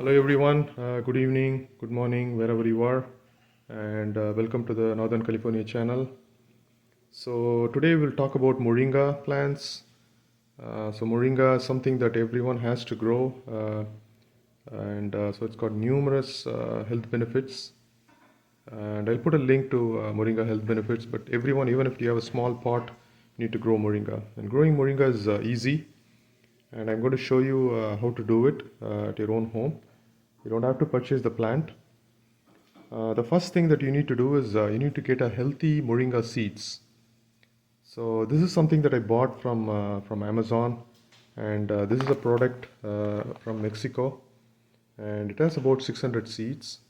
Hello everyone, good evening, good morning, wherever you are, and welcome to the Northern California channel. So today we'll talk about Moringa plants. So Moringa is something that everyone has to grow, and so it's got numerous health benefits. And I'll put a link to Moringa health benefits, but everyone, even if you have a small pot, you need to grow Moringa. And growing Moringa is easy, and I'm going to show you how to do it at your own home. You don't have to purchase the plant. The first thing that you need to do is you need to get a healthy moringa seeds. So this is something that I bought from Amazon, and this is a product from Mexico, and it has about 600 seeds.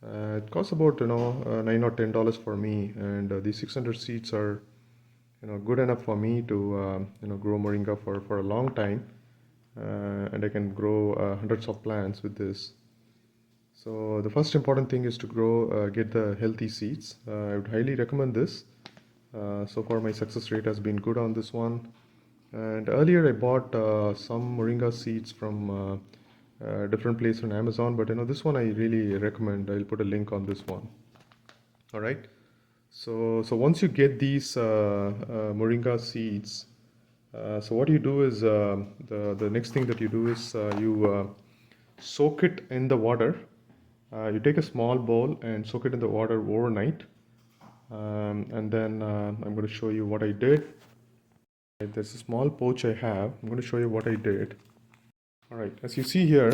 It costs about $9 or $10 for me, and these 600 seeds are good enough for me to grow moringa for a long time, and I can grow hundreds of plants with this. So the first important thing is to get the healthy seeds. I would highly recommend this. So far my success rate has been good on this one. And earlier I bought some moringa seeds from different place on Amazon, but this one I really recommend. I'll put a link on this one. All right. So once you get these moringa seeds, so what you do is the next thing that you do is you soak it in the water. You take a small bowl and soak it in the water overnight, and then I'm going to show you what I did. There's a small pouch I have. I'm going to show you what I did. All right, as you see here.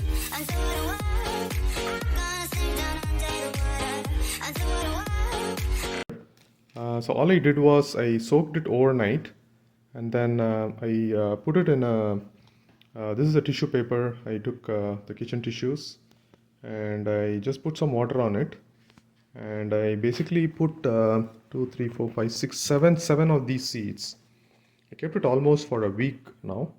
So all I did was I soaked it overnight, and then I put it in a. This is a tissue paper. I took the kitchen tissues, and I just put some water on it, and I basically put 2, 3, 4, 5, 6, 7 of these seeds. I kept it almost for a week now,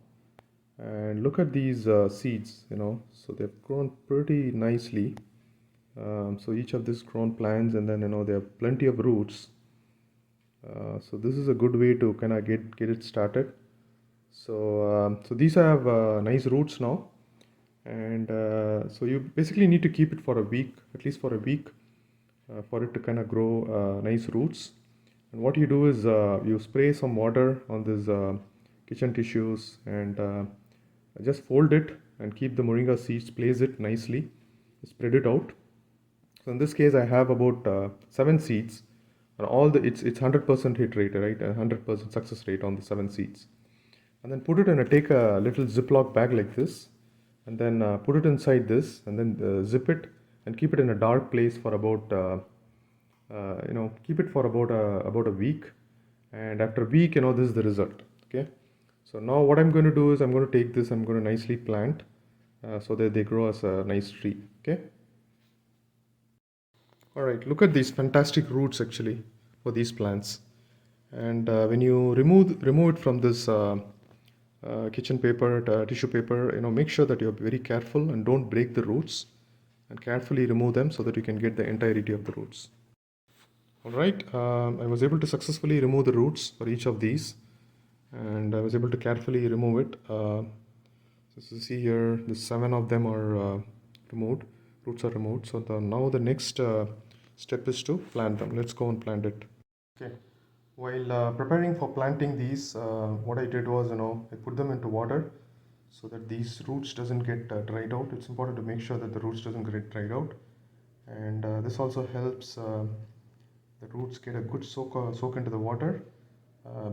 and look at these seeds. So they've grown pretty nicely. So each of these grown plants, and then they have plenty of roots. So this is a good way to kind of get it started. So these have nice roots now, and so you basically need to keep it for a week, at least for a week, for it to kind of grow nice roots. And what you do is you spray some water on these kitchen tissues, and just fold it and keep the moringa seeds, place it nicely, spread it out. So in this case I have about 7 seeds, and it's 100% hit rate, right? 100% success rate on the 7 seeds. And then take a little Ziploc bag like this, and then put it inside this, and then zip it and keep it in a dark place for about keep it for about a week. And after a week, this is the result. Okay, so now what I'm going to do is I'm going to take this, I'm going to nicely plant so that they grow as a nice tree. Okay. All right, look at these fantastic roots actually for these plants. And when you remove it from this kitchen paper, tissue paper, make sure that you're very careful and don't break the roots, and carefully remove them so that you can get the entirety of the roots. All right, I was able to successfully remove the roots for each of these, and I was able to carefully remove it. As you see here, the 7 of them are removed, roots are removed. So now the next step is to plant them. Let's go and plant it. Okay. While preparing for planting these, what I did was, I put them into water so that these roots doesn't get dried out. It's important to make sure that the roots doesn't get dried out, and this also helps the roots get a good soak into the water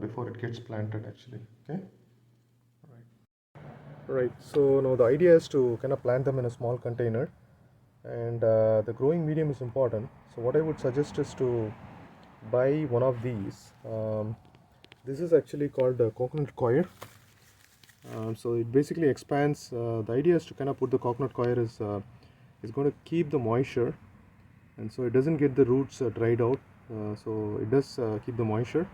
before it gets planted actually. Okay. Right. So now the idea is to kind of plant them in a small container, and the growing medium is important. So what I would suggest is to buy one of these. This is actually called a coconut coir. So it basically expands. The idea is to kind of put the coconut coir is going to keep the moisture, and so it doesn't get the roots dried out. So it does keep the moisture.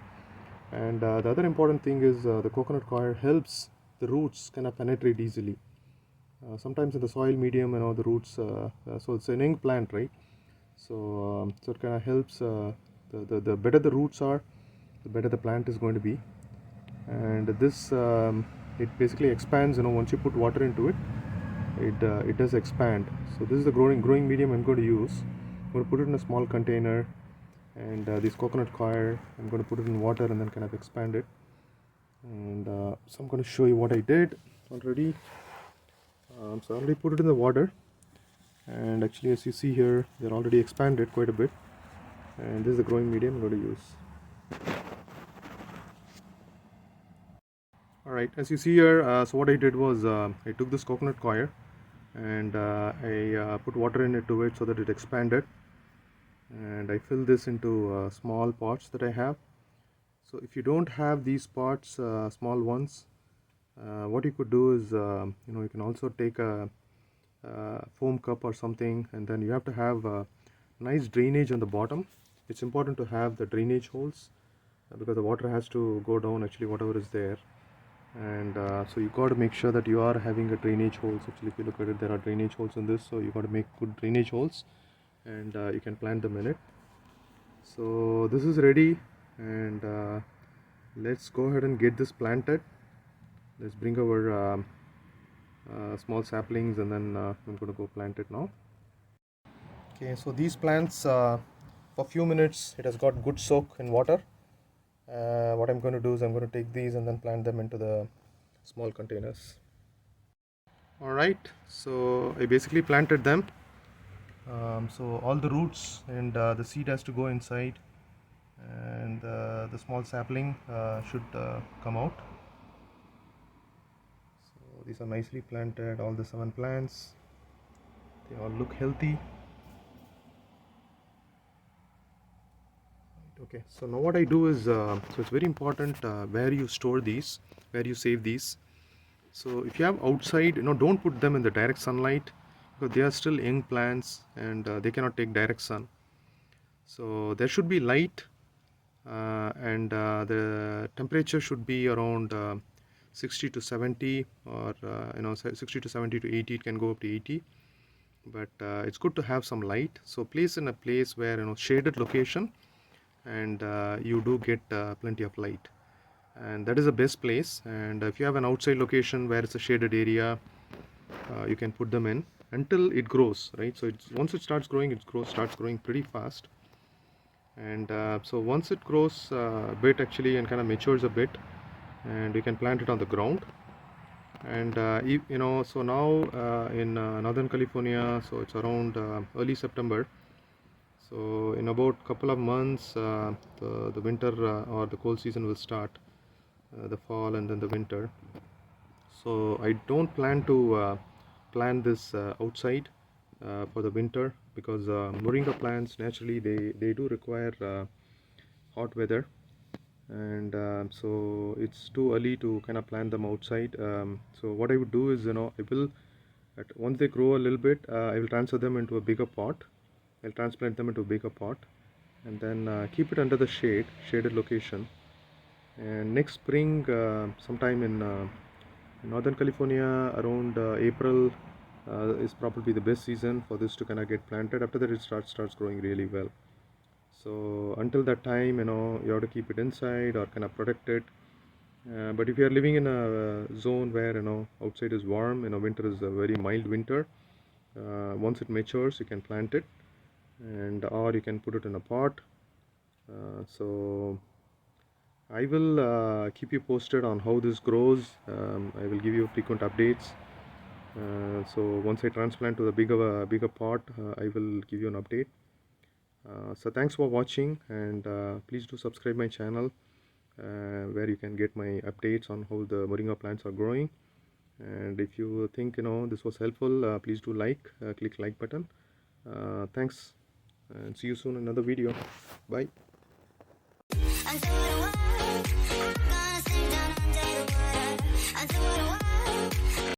And the other important thing is the coconut coir helps the roots kind of penetrate easily. Sometimes in the soil medium, the roots. So it's an young plant, right? So so it kind of helps. The better the roots are, the better the plant is going to be. And this it basically expands. Once you put water into it, it does expand. So this is the growing medium I'm going to use. I'm going to put it in a small container, and this coconut coir I'm going to put it in water and then kind of expand it. And so I'm going to show you what I did already. So I already put it in the water, and actually as you see here, they're already expanded quite a bit. And this is the growing medium I'm going to use. Alright, as you see here, so what I did was I took this coconut coir and I put water in it to it so that it expanded, and I filled this into small pots that I have. So if you don't have these pots, small ones, what you could do is you can also take a foam cup or something, and then you have to have nice drainage on the bottom. It's important to have the drainage holes because the water has to go down, actually, whatever is there. And so you got to make sure that you are having a drainage holes. Actually, if you look at it, there are drainage holes in this, so you got to make good drainage holes, and you can plant them in it. So this is ready, and let's go ahead and get this planted. Let's bring our small saplings, and then I'm going to go plant it now. Okay, so these plants, for a few minutes it has got good soak in water. What I'm going to do is I'm going to take these and then plant them into the small containers. Alright, so I basically planted them. So all the roots and the seed has to go inside, and the small sapling should come out. So these are nicely planted, all the 7 plants. They all look healthy. Okay, so now what I do is, so it's very important where you store these, where you save these. So if you have outside, don't put them in the direct sunlight, because they are still young plants and they cannot take direct sun. So there should be light, and the temperature should be around 60 to 70, or 60 to 70 to 80. It can go up to 80, but it's good to have some light. So place in a place where shaded location, and you do get plenty of light, and that is the best place. And if you have an outside location where it's a shaded area, you can put them in until it grows, right? So once it starts growing, starts growing pretty fast, and so once it grows a bit, actually, and kind of matures a bit, and you can plant it on the ground. And so now in Northern California, so it's around early September. So in about couple of months, the winter or the cold season will start, the fall and then the winter. So I don't plan to plant this outside for the winter, because Moringa plants, naturally they do require hot weather, and so it's too early to kind of plant them outside. So what I would do is, once they grow a little bit, I will transfer them into a bigger pot. I'll transplant them into a bigger pot, and then keep it under the shaded location. And next spring, sometime in Northern California, around April is probably the best season for this to kind of get planted. After that, it starts growing really well. So until that time, you have to keep it inside or kind of protect it. But if you are living in a zone where outside is warm, winter is a very mild winter, once it matures, you can plant it, and or you can put it in a pot. So I will keep you posted on how this grows. I will give you frequent updates. So once I transplant to the bigger pot, I will give you an update. So thanks for watching, and please do subscribe my channel, where you can get my updates on how the moringa plants are growing. And if you think this was helpful, please do click like button. Thanks, and see you soon in another video. Bye.